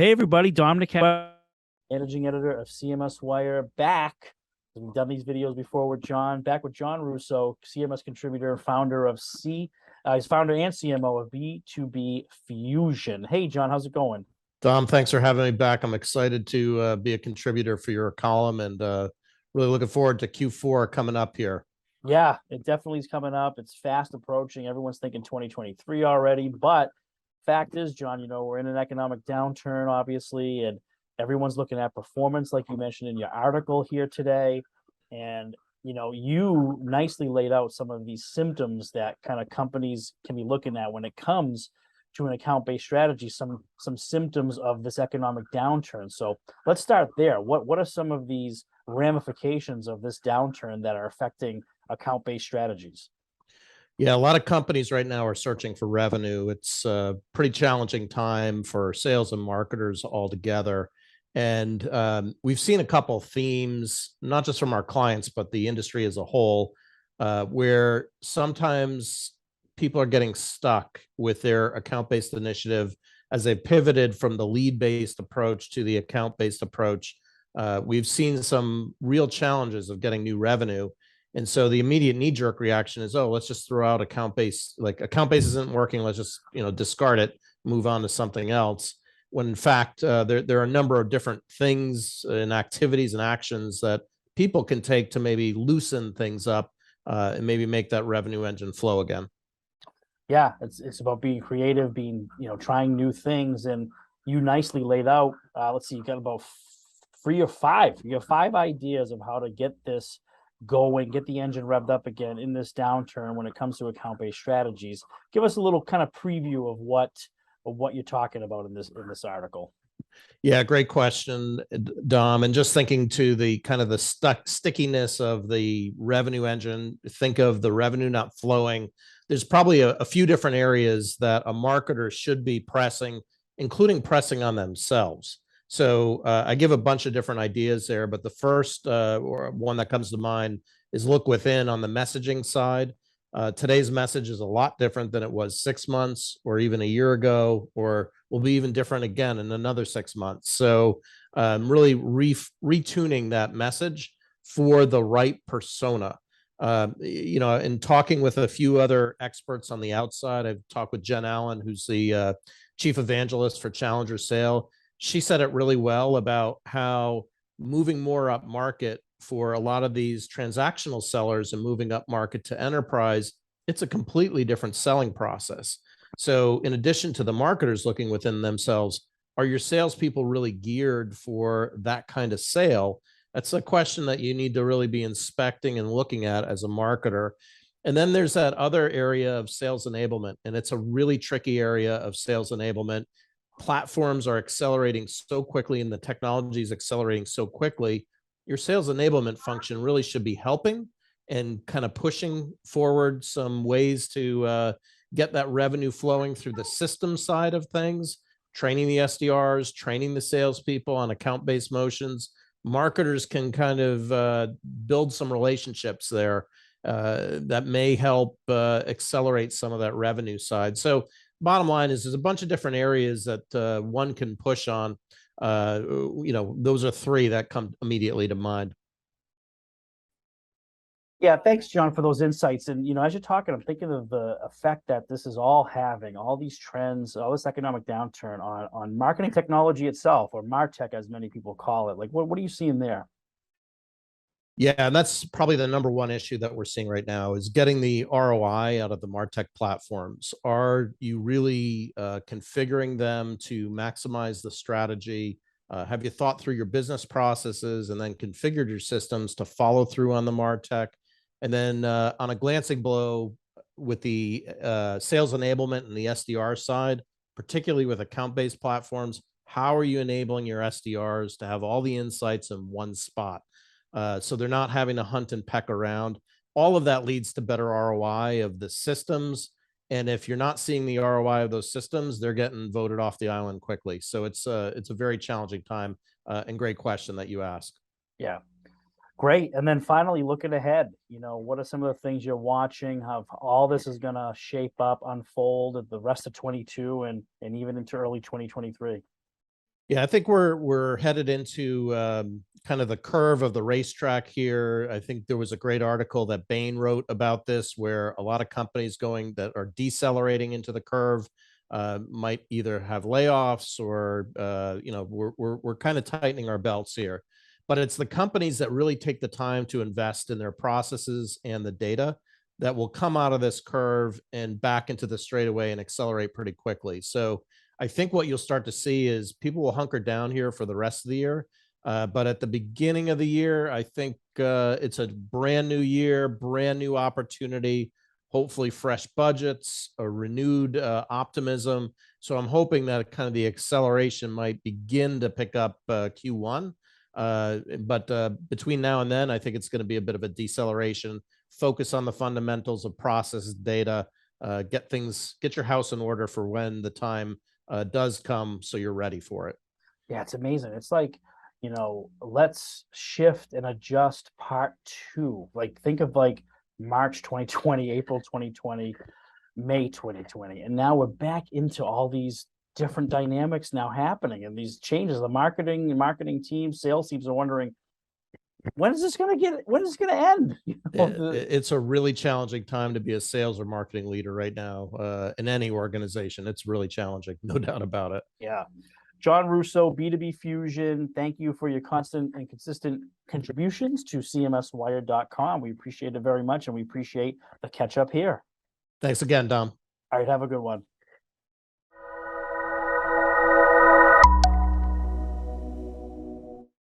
Hey everybody, Dom Nicastro, managing editor of CMSWire, back. We've done these videos before with Jon, back with Jon Russo, CMS contributor, founder of he's founder and CMO of B2B Fusion. Hey Jon, how's it going? Dom, thanks for having me back. I'm excited to be a contributor for your column and really looking forward to Q4 coming up here. Yeah, it definitely is coming up. It's fast approaching. Everyone's thinking 2023 already, but fact is, Jon, we're in an economic downturn, obviously, and everyone's looking at performance, like you mentioned in your article here today. And, you nicely laid out some of these symptoms that kind of companies can be looking at when it comes to an account-based strategy, some symptoms of this economic downturn. So let's start there. What are some of these ramifications of this downturn that are affecting account-based strategies? Yeah, a lot of companies right now are searching for revenue. It's a pretty challenging time for sales and marketers altogether. And we've seen a couple of themes, not just from our clients, but the industry as a whole, where sometimes people are getting stuck with their account-based initiative as they pivoted from the lead-based approach to the account-based approach. We've seen some real challenges of getting new revenue. And so the immediate knee-jerk reaction is, oh, let's just throw out account-based, like account-based isn't working. Let's just, discard it, move on to something else. When in fact, there are a number of different things and activities and actions that people can take to maybe loosen things up and maybe make that revenue engine flow again. Yeah, it's about being creative, being, trying new things. And you nicely laid out, let's see, you got about three or five. You have five ideas of how to get this going, get the engine revved up again in this downturn when it comes to account-based strategies. Give us a little kind of preview of what you're talking about in this article. Yeah, great question, Dom. And just thinking to the kind of the stickiness of the revenue engine, think of the revenue not flowing. There's probably a few different areas that a marketer should be pressing, including pressing on themselves. So I give a bunch of different ideas there, but the first one that comes to mind is look within on the messaging side. Today's message is a lot different than it was 6 months or even a year ago, or will be even different again in another 6 months. So really retuning that message for the right persona. In talking with a few other experts on the outside, I've talked with Jen Allen, who's the chief evangelist for Challenger Sale. She said it really well about how moving more up market for a lot of these transactional sellers and moving up market to enterprise, it's a completely different selling process. So in addition to the marketers looking within themselves, are your salespeople really geared for that kind of sale? That's a question that you need to really be inspecting and looking at as a marketer. And then there's that other area of sales enablement, and it's a really tricky area of sales enablement. Platforms are accelerating so quickly and the technology is accelerating so quickly. Your sales enablement function really should be helping and kind of pushing forward some ways to get that revenue flowing through the system side of things, training the SDRs, training the salespeople on account-based motions. Marketers can kind of build some relationships there that may help accelerate some of that revenue side. So bottom line is there's a bunch of different areas that one can push on. Those are three that come immediately to mind. Yeah, thanks, Jon, for those insights. And as you're talking, I'm thinking of the effect that this is all having, all these trends, all this economic downturn on marketing technology itself, or martech, as many people call it. Like, what are you seeing there? Yeah, and that's probably the number one issue that we're seeing right now is getting the ROI out of the martech platforms. Are you really configuring them to maximize the strategy? Have you thought through your business processes and then configured your systems to follow through on the martech? And then on a glancing blow with the sales enablement and the SDR side, particularly with account-based platforms, how are you enabling your SDRs to have all the insights in one spot? So they're not having to hunt and peck around. All of that leads to better ROI of the systems. And if you're not seeing the ROI of those systems, they're getting voted off the island quickly. So it's a very challenging time and great question that you ask. Yeah, great. And then finally, looking ahead, what are some of the things you're watching, how all this is going to shape up, unfold at the rest of 22 and even into early 2023? Yeah, I think we're headed into kind of the curve of the racetrack here. I think there was a great article that Bain wrote about this, where a lot of companies going that are decelerating into the curve might either have layoffs or we're kind of tightening our belts here. But it's the companies that really take the time to invest in their processes and the data that will come out of this curve and back into the straightaway and accelerate pretty quickly. So I think what you'll start to see is people will hunker down here for the rest of the year. But at the beginning of the year, I think it's a brand new year, brand new opportunity, hopefully fresh budgets, a renewed optimism. So I'm hoping that kind of the acceleration might begin to pick up Q1. But between now and then, I think it's going to be a bit of a deceleration. Focus on the fundamentals of process data, get your house in order for when the time does come, so you're ready for it. Yeah, it's amazing. It's like, let's shift and adjust part two. Like, think of like March 2020, April 2020, May 2020. And now we're back into all these different dynamics now happening and these changes. The marketing teams, sales teams are wondering, when is this going to end? It's a really challenging time to be a sales or marketing leader right now in any organization. It's really challenging, no doubt about it. Yeah. Jon Russo, B2B Fusion, thank you for your constant and consistent contributions to CMSWire.com. We appreciate it very much, and we appreciate the catch up here. Thanks again, Dom. All right, have a good one.